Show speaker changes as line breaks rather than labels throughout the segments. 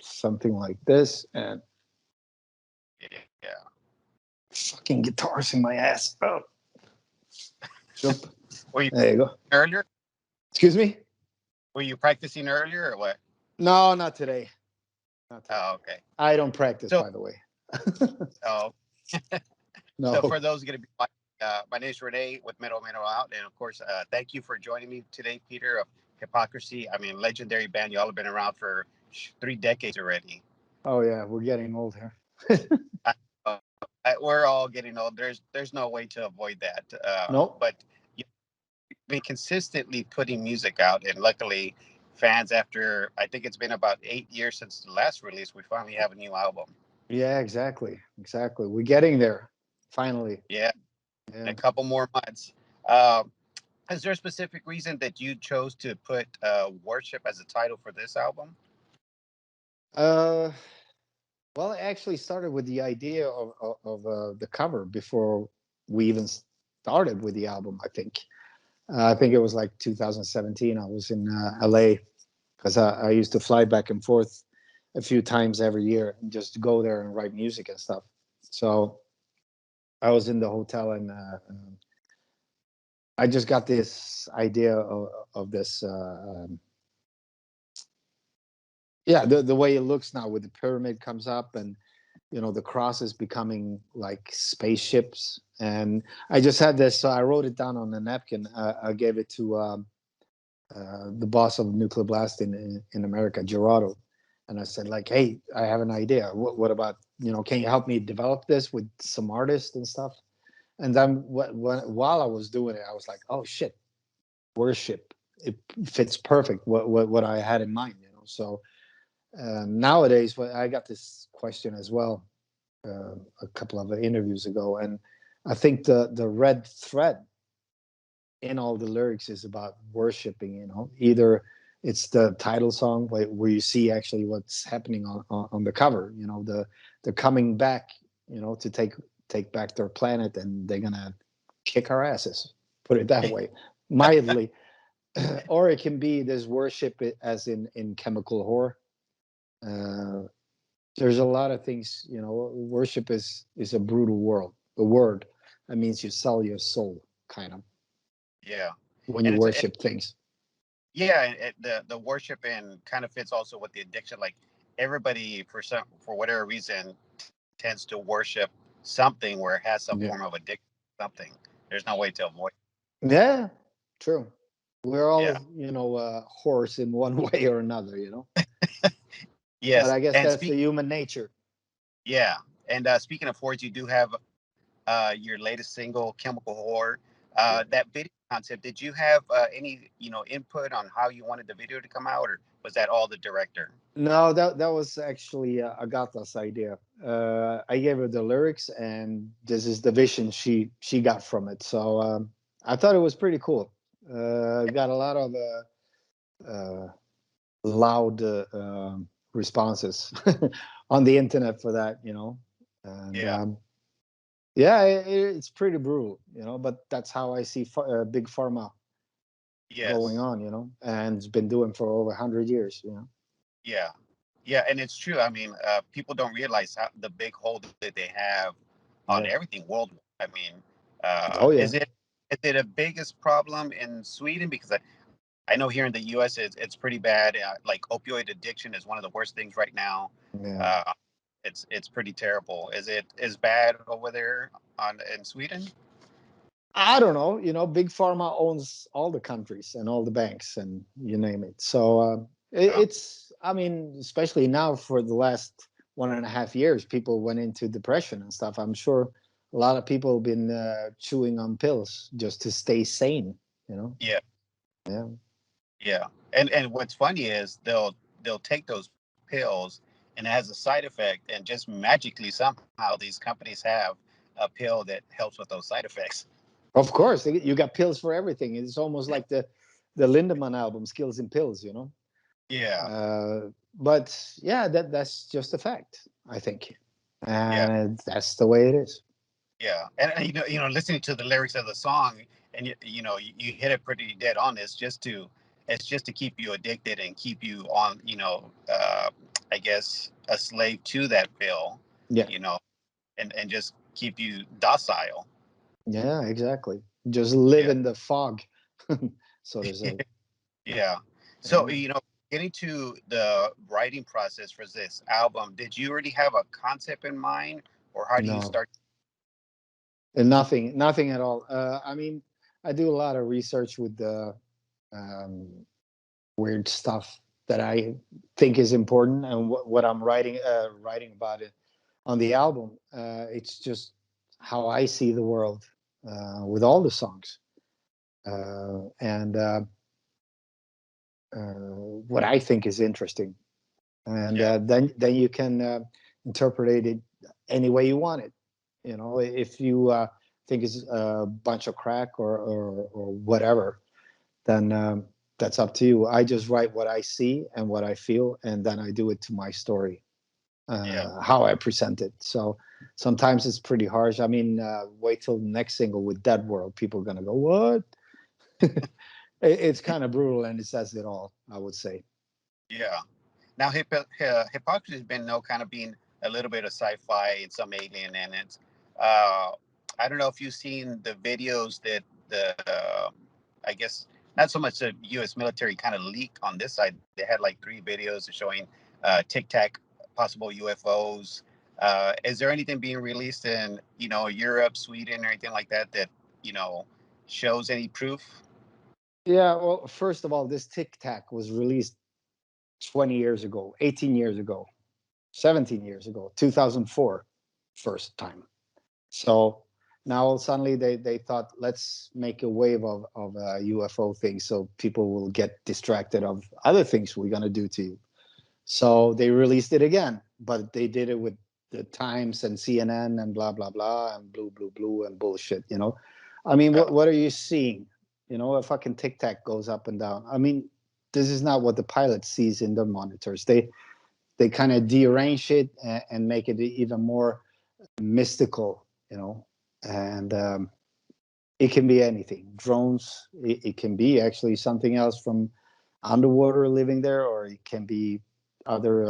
something like this, and
Yeah.
fucking guitars in my ass. Oh, jump.
Were you
There you go.
earlier?
Excuse me.
Were you practicing earlier or what?
No, not today. Not today.
Oh, okay.
I don't practice,
So,
by the way.
oh, so
No.
for those going to be watching, my name is Renee with Middle Out, and of course, thank you for joining me today, Peter of Hypocrisy. I mean, legendary band. Y'all have been around for 3 decades already.
Oh yeah, we're getting old here.
I, we're all getting old. There's no way to avoid that.
No.
But you've been consistently putting music out, and luckily, fans after I think it's been about 8 years since the last release, we finally have a new album.
Yeah, exactly. Exactly. We're getting there. Finally.
Yeah, in
Yeah.
a couple more months. Um, is there a specific reason that you chose to put "Worship" as a title for this album?
Uh, well, it actually started with the idea of the cover before we even started with the album. I think it was like 2017. I was in LA because I used to fly back and forth a few times every year and just go there and write music and stuff. So I was in the hotel and I just got this idea of this. Yeah, the way it looks now with the pyramid comes up and the cross is becoming like spaceships. And I just had this, so I wrote it down on a napkin. I gave it to the boss of Nuclear Blast in America, Gerardo. And I said, like, hey, I have an idea. What about, can you help me develop this with some artists and stuff? And then while I was doing it, I was like, oh shit, worship. It fits perfect what I had in mind. So nowadays, I got this question as well a couple of interviews ago, and I think the red thread in all the lyrics is about worshiping. Either it's the title song where you see actually what's happening on the cover. The coming back. To take back their planet, and they're gonna kick our asses. Put it that way, mildly. Or it can be there's worship as in chemical whore. Uh, there's a lot of things. Worship is a brutal world. The word that means you sell your soul, kind of,
Yeah,
when you
and
worship things.
yeah, the worship and kind of fits also with the addiction. Like everybody for whatever reason tends to worship something where it has some form
Yeah,
of addiction. Something. There's no way to avoid.
yeah, true. We're
Yeah.
all whores in one way or another. But
Yes.
I guess
And
that's the human nature.
yeah. And speaking of whores, you do have your latest single, "Chemical Whore."
Yeah.
That video concept. Did you have any input on how you wanted the video to come out, or was that all the director?
No, that was actually Agatha's idea. I gave her the lyrics, and this is the vision she got from it. So I thought it was pretty cool. Got a lot of loud responses on the internet for that. And
Yeah.
yeah, it's pretty brutal. But that's how I see big pharma going
Yes.
on. And it's been doing for over 100 years.
Yeah. Yeah, and it's true. I mean, people don't realize how the big hold that they have on
Yeah.
everything worldwide. I mean,
Oh
is
yeah.
it a biggest problem in Sweden? Because I know here in the U.S. it's pretty bad. Like opioid addiction is one of the worst things right now.
Yeah.
Uh, it's pretty terrible. Is it as bad over there on in Sweden?
I don't know. Big pharma owns all the countries and all the banks and you name it. So it's, I mean, especially now for the last 1.5 years, people went into depression and stuff. I'm sure a lot of people have been chewing on pills just to stay sane. You know?
Yeah,
Yeah.
yeah. And what's funny is they'll take those pills and it has a side effect, and just magically somehow these companies have a pill that helps with those side effects.
Of course, you got pills for everything. It's almost like the Lindemann album, Skills in Pills.
Yeah,
But yeah, that's just a fact, I think,
yeah,
and that's the way it is.
yeah. And listening to the lyrics of the song, and you hit it pretty dead on. It's just to it's just to keep you addicted and keep you on, I guess a slave to that pill,
Yeah,
you know, and just keep you docile.
yeah, exactly. Just live
Yeah.
in the fog, so to say.
Yeah. So,
Yeah.
getting to the writing process for this album, did you already have a concept in mind, or how do you
No,
start?
and nothing at all. I mean, I do a lot of research with the um, weird stuff that I think is important, and what I'm writing about it on the album. It's just how I see the world with all the songs, and what I think is interesting, and
Yeah.
then you can interpret it any way you want it. You know, if you think it's a bunch of crack or whatever, then that's up to you. I just write what I see and what I feel, and then I do it to my story,
Yeah.
how I present it. So sometimes it's pretty harsh. I mean, wait till the next single with Dead World. People are gonna go, "What?" It's kind of brutal, and it says it all, I would say.
Yeah. Now, hypocrisy has been no kind of being a little bit of sci-fi and some alien in it. Uh, I don't know if you've seen the videos that I guess not so much the U.S. military kind of leaked on this side. They had like 3 videos showing Tic Tac possible UFOs. Is there anything being released in Europe, Sweden, or anything like that that you know shows any proof?
Yeah, well, first of all, this Tic Tac was released 20 years ago, 18 years ago, 17 years ago, 2004, first time. So now suddenly they thought, let's make a wave of UFO things so people will get distracted of other things we're going to do to you. So they released it again, but they did it with the Times and CNN and blah blah blah and blue and bullshit. I mean,
Yeah,
what are you seeing? A fucking tic tac goes up and down. I mean, this is not what the pilot sees in the monitors. They kind of dearrange it and make it even more mystical. And it can be anything. Drones. It can be actually something else from underwater living there, or it can be other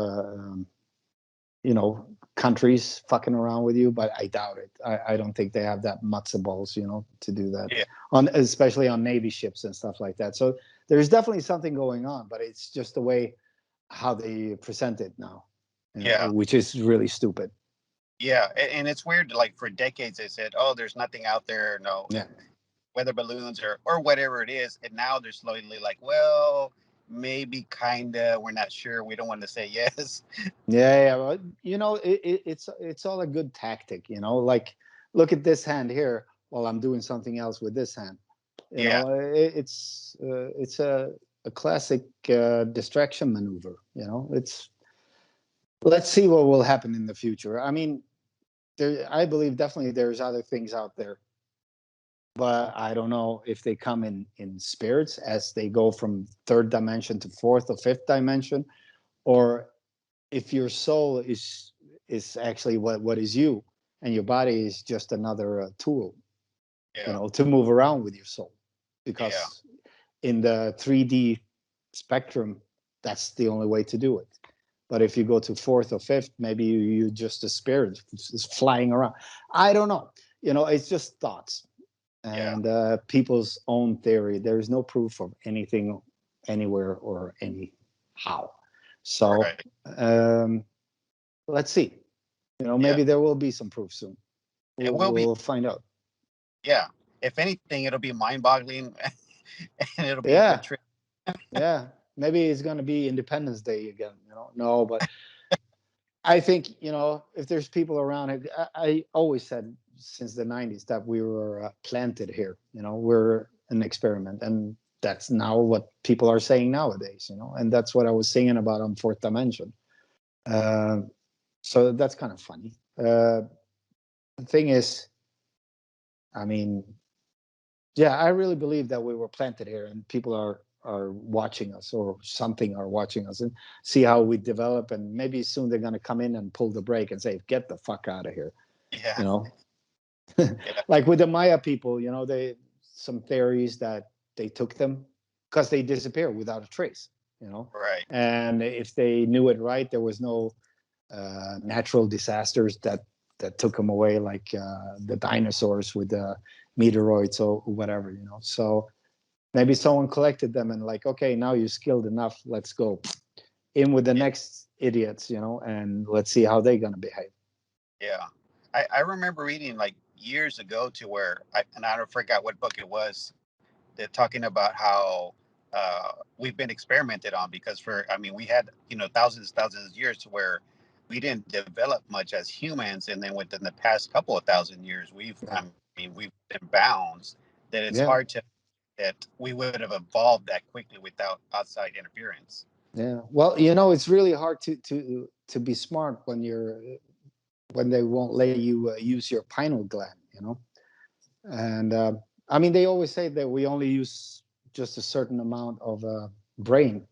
countries fucking around with you, but I doubt it. I don't think they have that matzo balls, to do that
yeah,
especially on Navy ships and stuff like that. So there's definitely something going on, but it's just the way how they present it now,
yeah.
which is really stupid.
Yeah, and it's weird. Like for decades, they said, "Oh, there's nothing out there, no
Yeah.
weather balloons or whatever it is," and now they're slowly like, "Well, maybe, kinda. We're not sure. We don't want to say yes."
Yeah, well, it's all a good tactic, like look at this hand here while I'm doing something else with this hand.
Yeah,
It's a classic distraction maneuver. It's Let's see what will happen in the future. I mean, I believe definitely there's other things out there, but I don't know if they come in spirits as they go from third dimension to fourth or fifth dimension, or if your soul is actually what is you, and your body is just another tool,
yeah,
to move around with your soul,
yeah,
because in the 3D spectrum, that's the only way to do it. But if you go to fourth or fifth, maybe you just a spirit is flying around. I don't know. It's just thoughts
yeah.
and people's own theory. There is no proof of anything anywhere or anyhow. So
Right.
um, let's see.
Yeah,
Maybe there will be some proof soon.
it
We'll,
will be.
we'll find out.
Yeah. If anything, it'll be mind-boggling, and it'll be a good
Yeah,
trip.
yeah. Maybe it's gonna be Independence Day again. No, but I think if there's people around. I always said since the '90s that we were planted here. We're an experiment, and that's now what people are saying nowadays. And that's what I was singing about on Fourth Dimension. Uh, so that's kind of funny. The thing is, I mean, yeah, I really believe that we were planted here, and people are watching us, or something are watching us, and see how we develop, and maybe soon they're gonna come in and pull the brake and say, "Get the fuck out of here,"
Yeah,
you know.
yeah,
Like with the Maya people, they some theories that they took them. because they disappear without a trace, you know.
Right.
And if they knew it right, there was no natural disasters that took them away, like the dinosaurs with the meteoroids or whatever, you know. So maybe someone collected them and like, okay, now you're skilled enough, let's go in with the
Yeah.
next idiots, you know, and let's see how they're gonna behave.
Yeah. I remember reading like years ago to where and I don't forgot what book it was. They're talking about how we've been experimented on because for I mean we had thousands of years to where we didn't develop much as humans, and then within the past couple of thousand years
Yeah,
we've been bounds that it's hard
yeah,
to that we would have evolved that quickly without outside interference.
yeah. Well, you know, it's really hard to be smart when you're when they won't let you use your pineal gland, you know. And I mean, they always say that we only use just a certain amount of brain,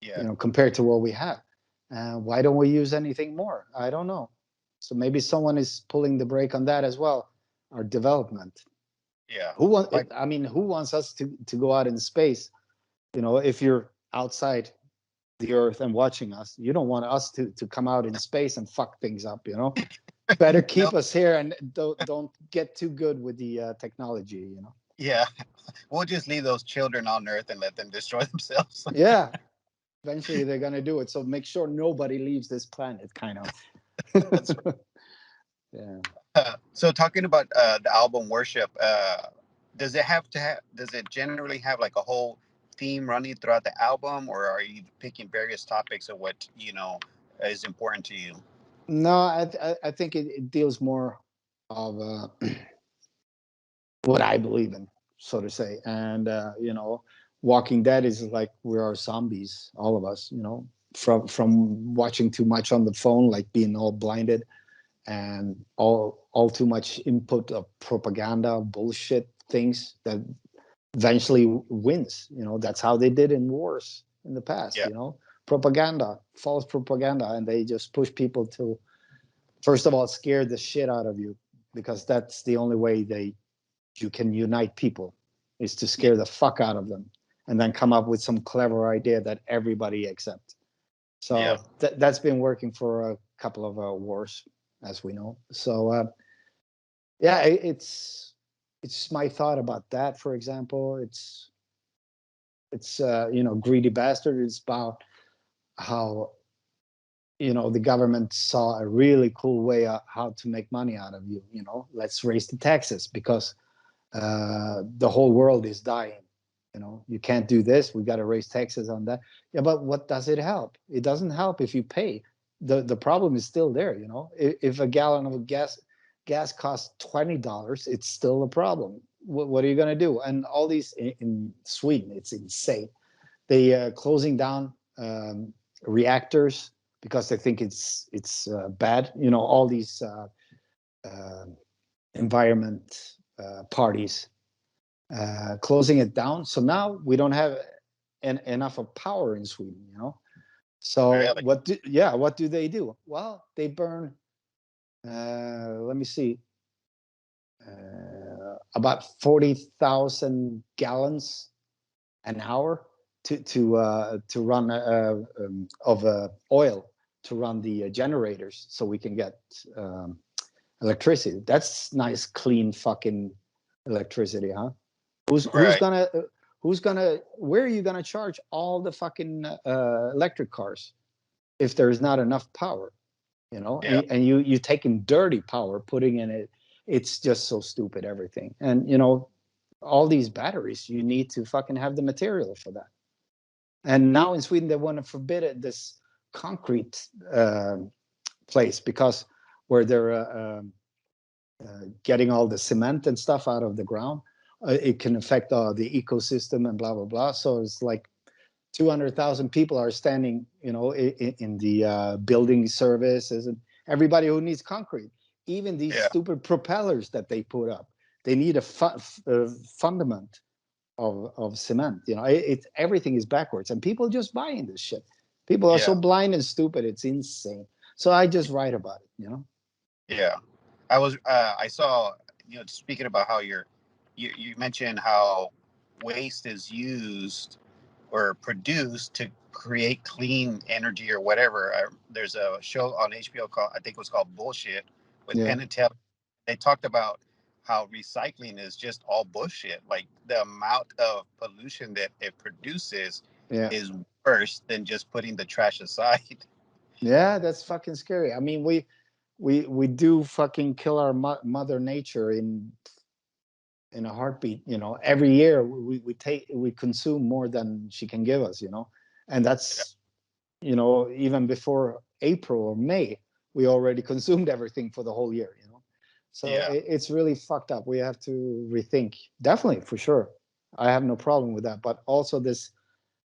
Yeah.
you know, compared to what we have. Why don't we use anything more? I don't know. So maybe someone is pulling the brake on that as well. Our development.
Yeah.
Who want?
Like
I mean, who wants us to go out in space? You know, if you're outside the Earth and watching us, you don't want us to come out in space and fuck things up. You know, better
no.
keep us here and don't get too good with the technology. You know.
Yeah. We'll just leave those children on Earth and let them destroy themselves.
Yeah, eventually they're gonna do it. So make sure nobody leaves this planet, kind of.
That's
Yeah.
so talking about the album Worship, does it generally have like a whole theme running throughout the album, or are you picking various topics of what is important to you?
No, I think it deals more of what I believe in, so to say. And you know, Walking Dead is like we are zombies, all of us. You know, from watching too much on the phone, like being all blinded, and all too much input of propaganda, bullshit things that eventually wins. You know, that's how they did in wars in the past.
Yeah,
You know, propaganda, false propaganda, and they just push people to first of all scare the shit out of you because that's the only way they you can unite people is to
yeah,
scare the fuck out of them and then come up with some clever idea that everybody accepts.
yeah,
So that's been working for a couple of wars, as we know. So yeah, it's my thought about that. For example, it's you know, Greedy Bastard is about how you know the government saw a really cool way how to make money out of you. You know, let's raise the taxes because the whole world is dying. You know, you can't do this. We got to raise taxes on that. Yeah, but what does it help? It doesn't help if you pay. The problem is still there. You know, if a gallon of gas costs $20, it's still a problem. What are you going to do? And all these in Sweden, it's insane. They closing down reactors because they think it's bad. You know, all these uh, environment parties closing it down. So now we don't have enough of power in Sweden, you know. So
really,
what do they do? Well, they burn. Let me see, about 40,000 gallons an hour to run of oil to run the generators, so we can get electricity. That's nice, clean fucking electricity, huh? Who's
right?
gonna where are you gonna charge all the fucking electric cars if there's not enough power? You know,
Yeah,
and you taking dirty power, putting in it. It's just so stupid, everything. And you know, all these batteries, you need to fucking have the material for that. And now in Sweden, they want to forbid it, this concrete place because where they're getting all the cement and stuff out of the ground, it can affect the ecosystem and blah blah blah. So it's like 200,000 people are standing, you know, in the building services and everybody who needs concrete. Even these
yeah,
stupid propellers that they put up, they need a fundament of cement. You know, everything is backwards, and people just buying this shit. People are so
yeah,
blind and stupid; it's insane. So I just write about it. You know.
yeah. I saw, speaking about how you mentioned how waste is used or produced to create clean energy or whatever. There's a show on HBO called, I think it was called Bullshit, with
Yeah.
Penn and Teller. They talked about how recycling is just all bullshit. Like the amount of pollution that it produces
Yeah.
is worse than just putting the trash aside.
Yeah, that's fucking scary. I mean, we do fucking kill our mother nature in a heartbeat. Every year we consume more than she can give us. And
Yeah.
that's, even before April or May, we already consumed everything for the whole year. So
Yeah.
it's really fucked up. We have to rethink, definitely, for sure. I have no problem with that, but also this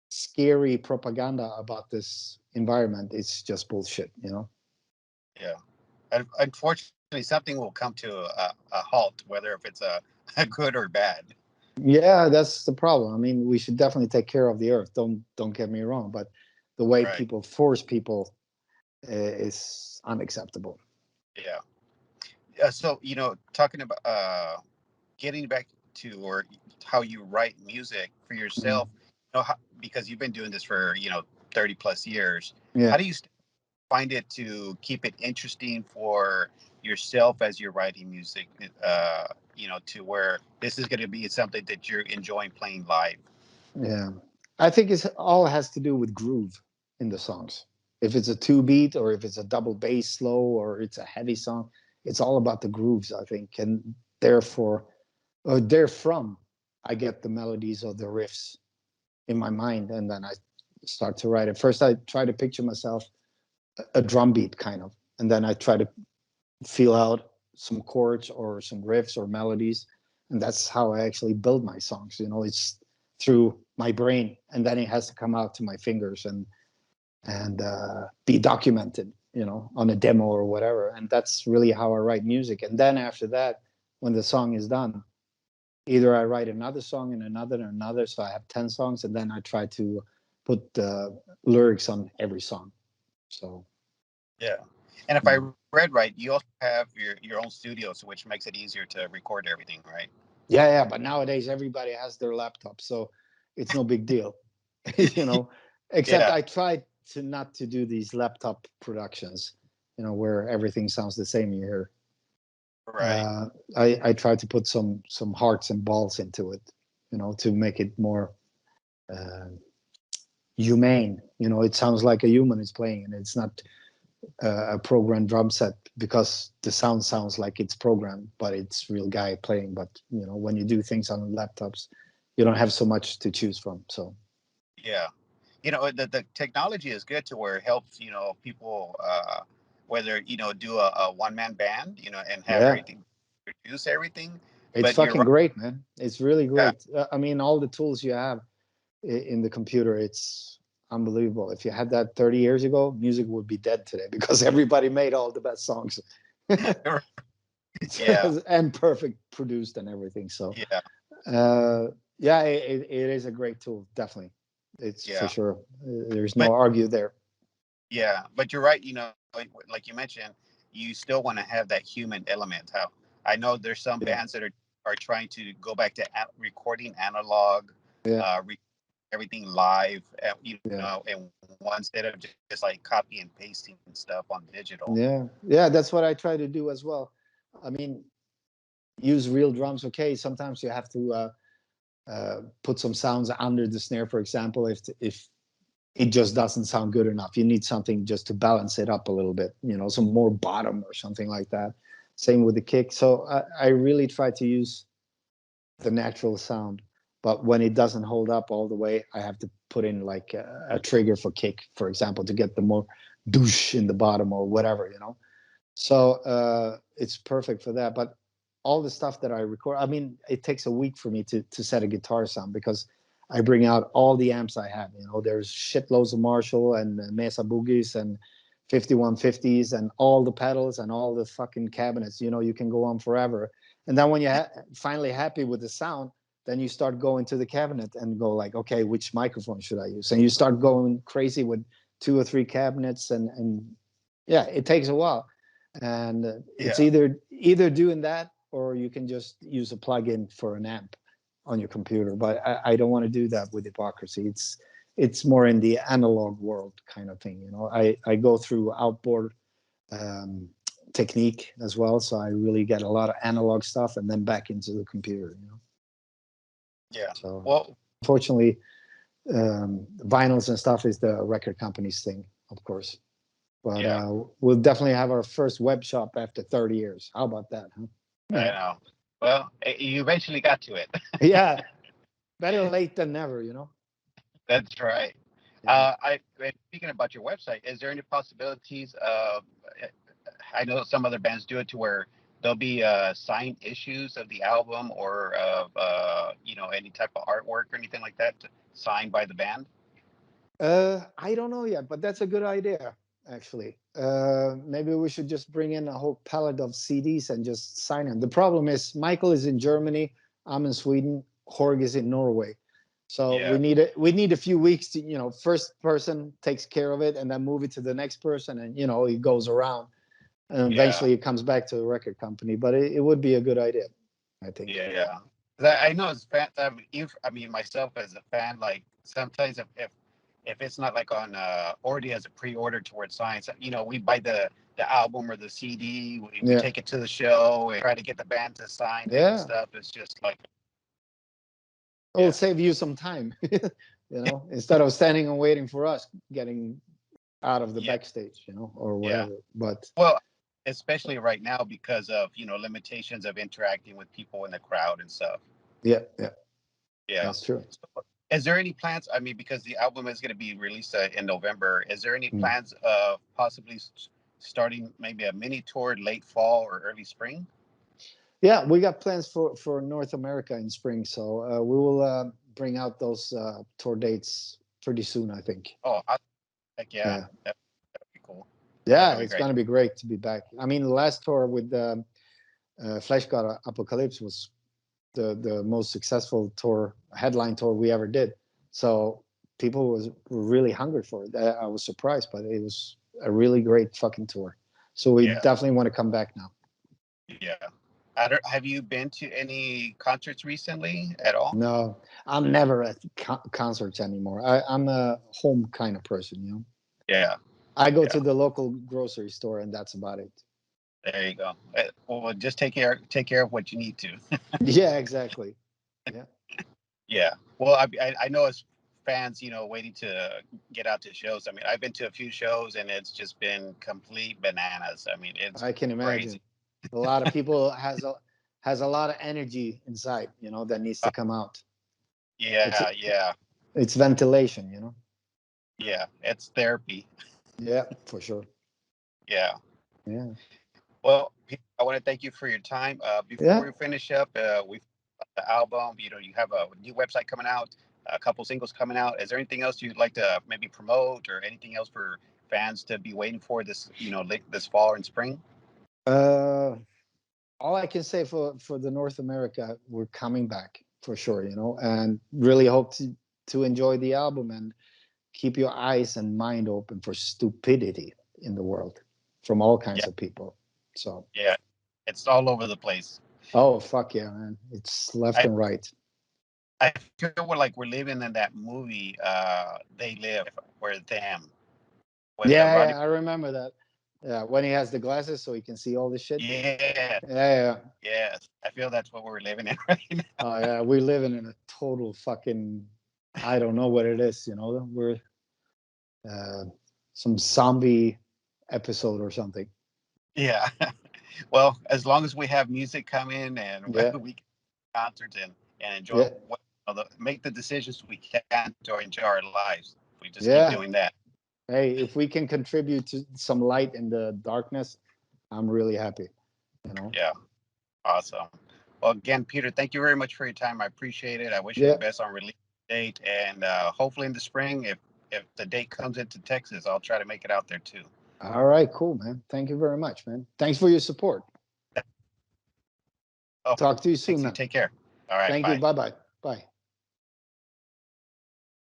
scary propaganda about this environment is just bullshit.
Yeah. And unfortunately, something will come to a halt, whether if it's a good or bad.
Yeah, that's the problem. I mean, we should definitely take care of the earth. Don't get me wrong, but the way
Right.
people force people is unacceptable.
Yeah. So, talking about getting back to or how you write music for
Mm.
yourself, because you've been doing this for 30 plus years. How
Yeah,
do you find it to keep it interesting for yourself as you're writing music? To where this is going to be something that you're enjoying playing live.
yeah. I think it's all has to do with groove in the songs. If it's a two beat or if it's a double bass slow or it's a heavy song, it's all about the grooves, I think, and therefore, or therefrom, I get the melodies or the riffs in my mind, and then I start to write it. First, I try to picture myself a drum beat kind of, and then I try to feel out some chords or some riffs or melodies, and that's how I actually build my songs. It's through my brain, and then it has to come out to my fingers and be documented, on a demo or whatever. And that's really how I write music. And then after that, when the song is done, either I write another song and another and another, so I have 10 songs, and then I try to put the lyrics on every song. So
Yeah. And if I
yeah.
read right, you also have your own studio, so which makes it easier to record everything, right?
Yeah, but nowadays everybody has their laptop, so it's no big deal, you know. Except
Yeah.
I try to not to do these laptop productions, where everything sounds the same. You hear.
Right.
I try to put some hearts and balls into it, to make it more uh, humane. It sounds like a human is playing, and it's not a programmed drum set because the sound sounds like it's programmed, but it's real guy playing. But when you do things on laptops, you don't have so much to choose from. So
Yeah. The technology is good to where it helps people, whether do a one-man band, and have
yeah,
everything, produce everything.
it's
But you're
fucking
right.
great, man. It's really
Yeah.
great. I mean, all the tools you have in the computer, it's unbelievable. If you had that 30 years ago, music would be dead today because everybody made all the best songs.
Yeah.
And perfect produced and everything. So
Yeah.
uh, yeah, it is a great tool, definitely. It's for
Yeah.
sure. There's no
But
argue there.
yeah, but you're right. Like you mentioned, you still want to have that human element. How I know there's some
Yeah,
bands that are trying to go back to recording analog,
yeah,
everything live,
yeah,
and one instead of just like copy and pasting stuff on digital.
yeah. That's what I try to do as well. I mean, use real drums. Okay, sometimes you have to put some sounds under the snare, for example, if it just doesn't sound good enough. You need something just to balance it up a little bit, some more bottom or something like that. Same with the kick. So I really try to use the natural sound. But when it doesn't hold up all the way, I have to put in like a trigger for kick, for example, to get the more douche in the bottom or whatever. So it's perfect for that. But all the stuff that I record, I mean, it takes a week for me to set a guitar sound because I bring out all the amps I have. There's shitloads of Marshall and Mesa Boogies and 5150s and all the pedals and all the fucking cabinets. You can go on forever. And then when you're finally happy with the sound, then you start going to the cabinet and go like, okay, which microphone should I use? And you start going crazy with two or three cabinets, and yeah, it takes a while. And it's
Yeah.
either doing that or you can just use a plug-in for an amp. on your computer. But I don't want to do that with Hypocrisy. It's more in the analog world kind of thing. I go through outboard um, technique as well, so I really get a lot of analog stuff and then back into the computer.
Yeah.
So
Well,
unfortunately, vinyls and stuff is the record company's thing, of course. But
yeah,
we'll definitely have our first web shop after 30 years. How about that, huh?
I
Yeah.
know. Well, you eventually got to it.
Yeah. Better late than never.
That's right.
Yeah.
Speaking about your website, is there any possibilities of? I know some other bands do it to where there'll be signed issues of the album or of any type of artwork or anything like that signed by the band.
I don't know yet, but that's a good idea, actually. Maybe we should just bring in a whole pallet of CDs and just sign them. The problem is Michael is in Germany, I'm in Sweden, Jorg is in Norway. So
Yeah,
we need a few weeks to, first person takes care of it and then move it to the next person, and it goes around and
yeah,
eventually it comes back to the record company. But it would be a good idea, I think.
yeah. 'Cause I know as fans, I mean, myself as a fan, like sometimes if it's not like on already as a pre-order towards science, we buy the album or the CD, we
Yeah.
take it to the show and try to get the band to sign it and
Yeah.
stuff. It's just like,
It'll
yeah,
save you some time, instead of standing and waiting for us getting out of the
yeah,
backstage, or
yeah.
whatever. But
Well, especially right now because of limitations of interacting with people in the crowd and stuff.
yeah, yeah,
Yeah.
that's true.
So, is there any plans? I mean, because the album is going to be released in November, is there any
Mm.
plans of possibly starting maybe a mini tour late fall or early spring?
Yeah, we got plans for North America in spring, so we will bring out those tour dates pretty soon, I think.
Oh, heck yeah,
Yeah,
that'd be cool.
yeah,
That'd be
it's
great.
gonna be great to be back. I mean, the last tour with Flesh God Apocalypse was the most successful tour, headline tour we ever did. So people were really hungry for it. I was surprised, but it was a really great fucking tour. So we
Yeah,
definitely want to come back now.
yeah. Have you been to any concerts recently at all?
No, I'm never at concerts anymore. I'm a home kind of person.
Yeah,
I go
yeah.
to the local grocery store and that's about it.
There you go. Well, just take care of what you need to.
Yeah, exactly. Yeah.
Yeah. Well, I know as fans, waiting to get out to shows. I mean, I've been to a few shows and it's just been complete bananas. I mean, it's
I can
crazy.
imagine. A lot of people has a lot of energy inside, that needs to come out. It's
Yeah, yeah,
it's ventilation.
yeah. It's therapy.
Yeah, for sure.
Yeah.
Yeah.
Well, Pete, I want to thank you for your time. Before
Yeah.
we finish up, we the album. You have a new website coming out, a couple singles coming out. Is there anything else you'd like to maybe promote, or anything else for fans to be waiting for this, this fall and spring?
Uh, all I can say for the North America, we're coming back for sure, and really hope to enjoy the album and keep your eyes and mind open for stupidity in the world from all kinds
Yeah,
of people. So,
yeah. It's all over the place.
oh fuck yeah, man. It's left
I
and right.
I feel we're living in that movie, They Live, where them with
Yeah,
Rodney.
yeah, I remember that. Yeah, when he has the glasses so he can see all this shit.
Yeah,
Yeah, yeah.
yes. I feel that's what we're living in right now.
Oh yeah, we're living in a total fucking, I don't know what it is, we're uh, some zombie episode or something.
Yeah. Well, as long as we have music come in and
Yeah,
we can concerts and enjoy
yeah,
make the decisions we can to enjoy our lives, we just keep
yeah.
doing that.
Hey, if we can contribute to some light in the darkness, I'm really happy.
Yeah. Awesome. Well, again, Peter, thank you very much for your time. I appreciate it. I wish you the
Yeah.
best on release date, and hopefully in the spring, if the date comes into Texas, I'll try to make it out there too.
All right, cool, man. Thank you very much, man. Thanks for your support.
Oh,
Talk to you soon,
thanks. You
man.
take care. All right.
Thank you.
Bye.
Bye-bye. Bye.